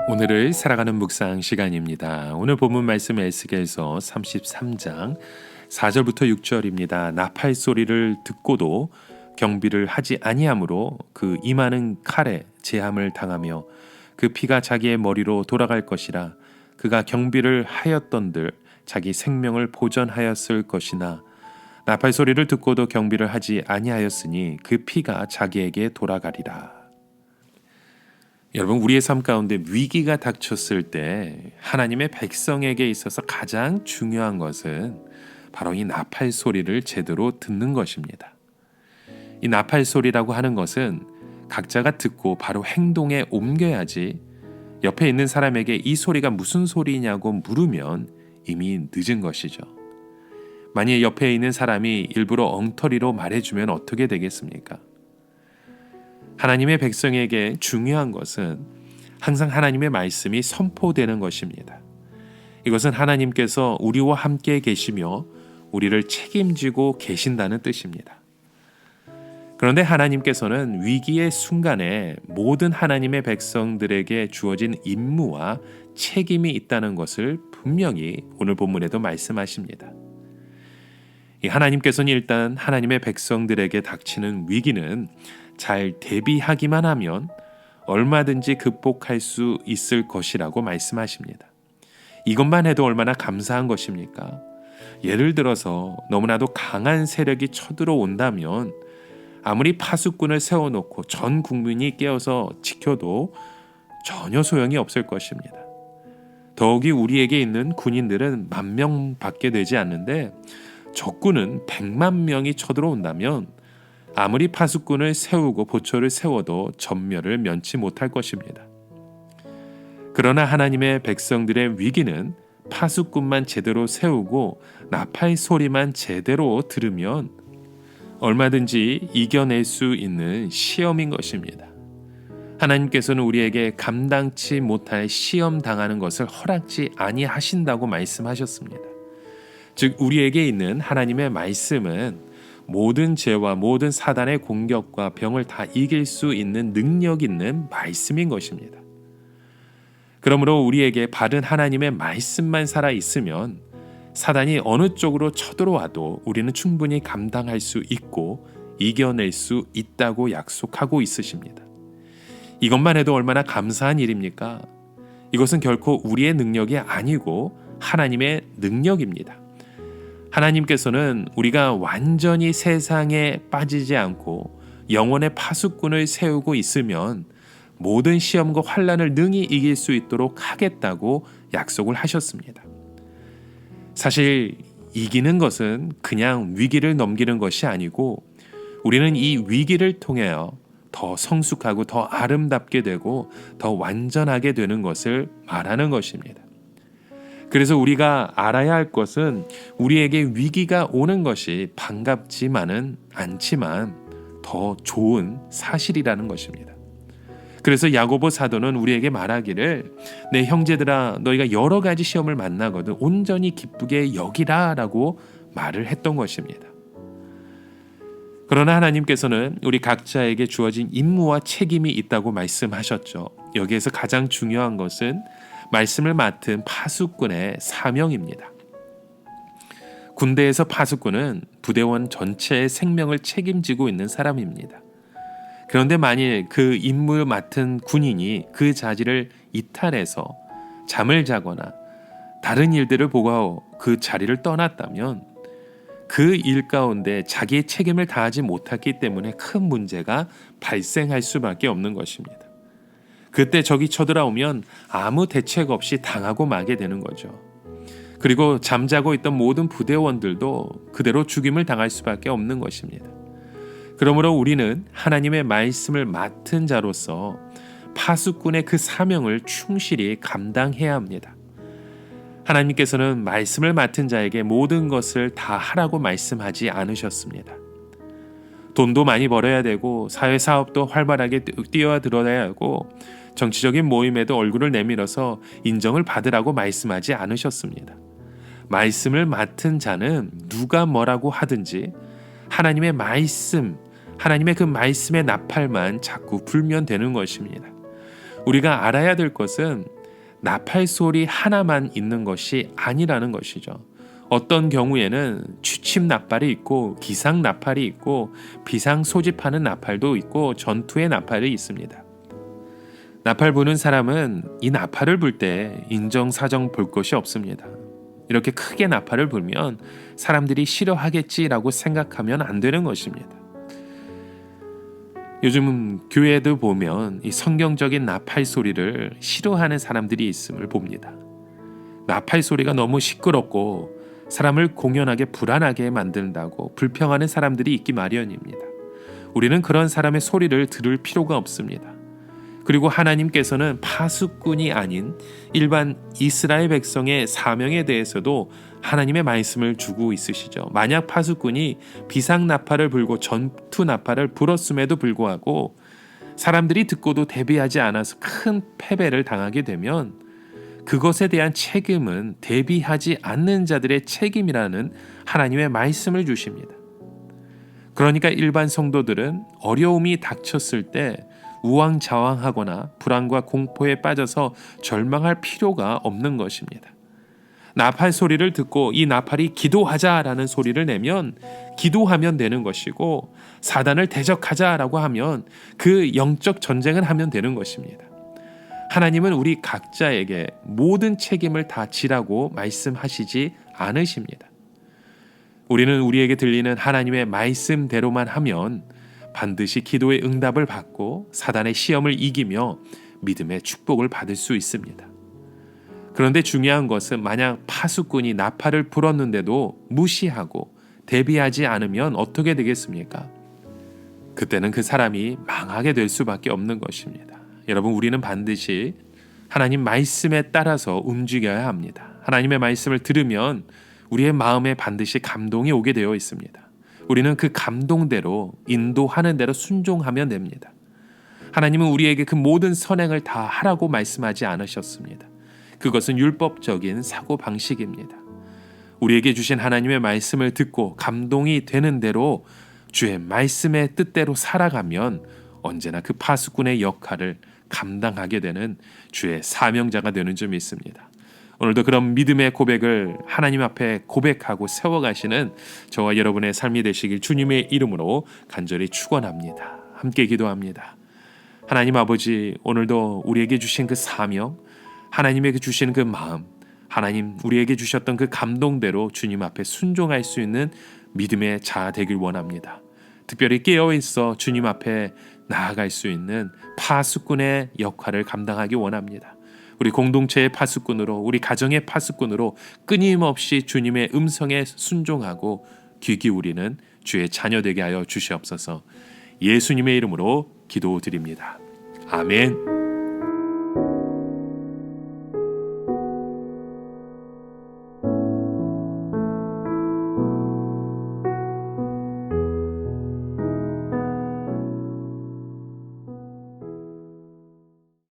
오늘을 살아가는 묵상 시간입니다. 오늘 본문 말씀 에스겔서 33장 4절부터 6절입니다. 나팔 소리를 듣고도 경비를 하지 아니하므로 그 임하는 칼에 제함을 당하며 그 피가 자기의 머리로 돌아갈 것이라. 그가 경비를 하였던들 자기 생명을 보전하였을 것이나 나팔 소리를 듣고도 경비를 하지 아니하였으니 그 피가 자기에게 돌아가리라. 여러분, 우리의 삶 가운데 위기가 닥쳤을 때 하나님의 백성에게 있어서 가장 중요한 것은 바로 이 나팔 소리를 제대로 듣는 것입니다. 이 나팔 소리라고 하는 것은 각자가 듣고 바로 행동에 옮겨야지, 옆에 있는 사람에게 이 소리가 무슨 소리냐고 물으면 이미 늦은 것이죠. 만약 옆에 있는 사람이 일부러 엉터리로 말해주면 어떻게 되겠습니까? 하나님의 백성에게 중요한 것은 항상 하나님의 말씀이 선포되는 것입니다. 이것은 하나님께서 우리와 함께 계시며 우리를 책임지고 계신다는 뜻입니다. 그런데 하나님께서는 위기의 순간에 모든 하나님의 백성들에게 주어진 임무와 책임이 있다는 것을 분명히 오늘 본문에도 말씀하십니다. 하나님께서는 일단 하나님의 백성들에게 닥치는 위기는 잘 대비하기만 하면 얼마든지 극복할 수 있을 것이라고 말씀하십니다. 이것만 해도 얼마나 감사한 것입니까? 예를 들어서 너무나도 강한 세력이 쳐들어온다면 아무리 파수꾼을 세워놓고 전 국민이 깨어서 지켜도 전혀 소용이 없을 것입니다. 더욱이 우리에게 있는 군인들은 10,000명밖에 되지 않는데 적군은 100만 명이 쳐들어온다면 아무리 파수꾼을 세우고 보초를 세워도 전멸을 면치 못할 것입니다. 그러나 하나님의 백성들의 위기는 파수꾼만 제대로 세우고 나팔 소리만 제대로 들으면 얼마든지 이겨낼 수 있는 시험인 것입니다. 하나님께서는 우리에게 감당치 못할 시험 당하는 것을 허락지 아니하신다고 말씀하셨습니다. 즉, 우리에게 있는 하나님의 말씀은 모든 죄와 모든 사단의 공격과 병을 다 이길 수 있는 능력 있는 말씀인 것입니다. 그러므로 우리에게 바른 하나님의 말씀만 살아 있으면 사단이 어느 쪽으로 쳐들어와도 우리는 충분히 감당할 수 있고 이겨낼 수 있다고 약속하고 있으십니다. 이것만 해도 얼마나 감사한 일입니까? 이것은 결코 우리의 능력이 아니고 하나님의 능력입니다. 하나님께서는 우리가 완전히 세상에 빠지지 않고 영혼의 파수꾼을 세우고 있으면 모든 시험과 환난을 능히 이길 수 있도록 하겠다고 약속을 하셨습니다. 사실 이기는 것은 그냥 위기를 넘기는 것이 아니고 우리는 이 위기를 통하여 더 성숙하고 더 아름답게 되고 더 완전하게 되는 것을 말하는 것입니다. 그래서 우리가 알아야 할 것은 우리에게 위기가 오는 것이 반갑지만은 않지만 더 좋은 사실이라는 것입니다. 그래서 야고보 사도는 우리에게 말하기를 내 형제들아 너희가 여러 가지 시험을 만나거든 온전히 기쁘게 여기라 라고 말을 했던 것입니다. 그러나 하나님께서는 우리 각자에게 주어진 임무와 책임이 있다고 말씀하셨죠. 여기에서 가장 중요한 것은 말씀을 맡은 파수꾼의 사명입니다. 군대에서 파수꾼은 부대원 전체의 생명을 책임지고 있는 사람입니다. 그런데 만일 그 임무를 맡은 군인이 그 자리를 이탈해서 잠을 자거나 다른 일들을 보고 그 자리를 떠났다면 그 일 가운데 자기의 책임을 다하지 못했기 때문에 큰 문제가 발생할 수밖에 없는 것입니다. 그때 적이 쳐들어오면 아무 대책 없이 당하고 마게 되는 거죠. 그리고 잠자고 있던 모든 부대원들도 그대로 죽임을 당할 수밖에 없는 것입니다. 그러므로 우리는 하나님의 말씀을 맡은 자로서 파수꾼의 그 사명을 충실히 감당해야 합니다. 하나님께서는 말씀을 맡은 자에게 모든 것을 다 하라고 말씀하지 않으셨습니다. 돈도 많이 벌어야 되고 사회사업도 활발하게 뛰어들어야 하고 정치적인 모임에도 얼굴을 내밀어서 인정을 받으라고 말씀하지 않으셨습니다. 말씀을 맡은 자는 누가 뭐라고 하든지 하나님의 말씀, 하나님의 그 말씀의 나팔만 자꾸 불면 되는 것입니다. 우리가 알아야 될 것은 나팔 소리 하나만 있는 것이 아니라는 것이죠. 어떤 경우에는 취침 나팔이 있고 기상 나팔이 있고 비상 소집하는 나팔도 있고 전투의 나팔이 있습니다. 나팔 부는 사람은 이 나팔을 불 때 인정사정 볼 것이 없습니다. 이렇게 크게 나팔을 불면 사람들이 싫어하겠지라고 생각하면 안 되는 것입니다. 요즘 교회도 보면 이 성경적인 나팔 소리를 싫어하는 사람들이 있음을 봅니다. 나팔 소리가 너무 시끄럽고 사람을 공연하게 불안하게 만든다고 불평하는 사람들이 있기 마련입니다. 우리는 그런 사람의 소리를 들을 필요가 없습니다. 그리고 하나님께서는 파수꾼이 아닌 일반 이스라엘 백성의 사명에 대해서도 하나님의 말씀을 주고 있으시죠. 만약 파수꾼이 비상 나팔을 불고 전투 나팔을 불었음에도 불구하고 사람들이 듣고도 대비하지 않아서 큰 패배를 당하게 되면 그것에 대한 책임은 대비하지 않는 자들의 책임이라는 하나님의 말씀을 주십니다. 그러니까 일반 성도들은 어려움이 닥쳤을 때 우왕좌왕하거나 불안과 공포에 빠져서 절망할 필요가 없는 것입니다. 나팔 소리를 듣고 이 나팔이 기도하자라는 소리를 내면 기도하면 되는 것이고, 사단을 대적하자라고 하면 그 영적 전쟁을 하면 되는 것입니다. 하나님은 우리 각자에게 모든 책임을 다 지라고 말씀하시지 않으십니다. 우리는 우리에게 들리는 하나님의 말씀대로만 하면 반드시 기도의 응답을 받고 사단의 시험을 이기며 믿음의 축복을 받을 수 있습니다. 그런데 중요한 것은 만약 파수꾼이 나팔을 불었는데도 무시하고 대비하지 않으면 어떻게 되겠습니까? 그때는 그 사람이 망하게 될 수밖에 없는 것입니다. 여러분, 우리는 반드시 하나님 말씀에 따라서 움직여야 합니다. 하나님의 말씀을 들으면 우리의 마음에 반드시 감동이 오게 되어 있습니다. 우리는 그 감동대로 인도하는 대로 순종하면 됩니다. 하나님은 우리에게 그 모든 선행을 다 하라고 말씀하지 않으셨습니다. 그것은 율법적인 사고방식입니다. 우리에게 주신 하나님의 말씀을 듣고 감동이 되는 대로 주의 말씀의 뜻대로 살아가면 언제나 그 파수꾼의 역할을 감당하게 되는 주의 사명자가 되는 점이 있습니다. 오늘도 그런 믿음의 고백을 하나님 앞에 고백하고 세워가시는 저와 여러분의 삶이 되시길 주님의 이름으로 간절히 축원합니다. 함께 기도합니다. 하나님 아버지, 오늘도 우리에게 주신 그 사명, 하나님에게 주신 그 마음, 하나님 우리에게 주셨던 그 감동대로 주님 앞에 순종할 수 있는 믿음의 자 되길 원합니다. 특별히 깨어있어 주님 앞에 나아갈 수 있는 파수꾼의 역할을 감당하기 원합니다. 우리 공동체의 파수꾼으로, 우리 가정의 파수꾼으로 끊임없이 주님의 음성에 순종하고 귀 기울이는 주의 자녀 되게 하여 주시옵소서. 예수님의 이름으로 기도드립니다. 아멘.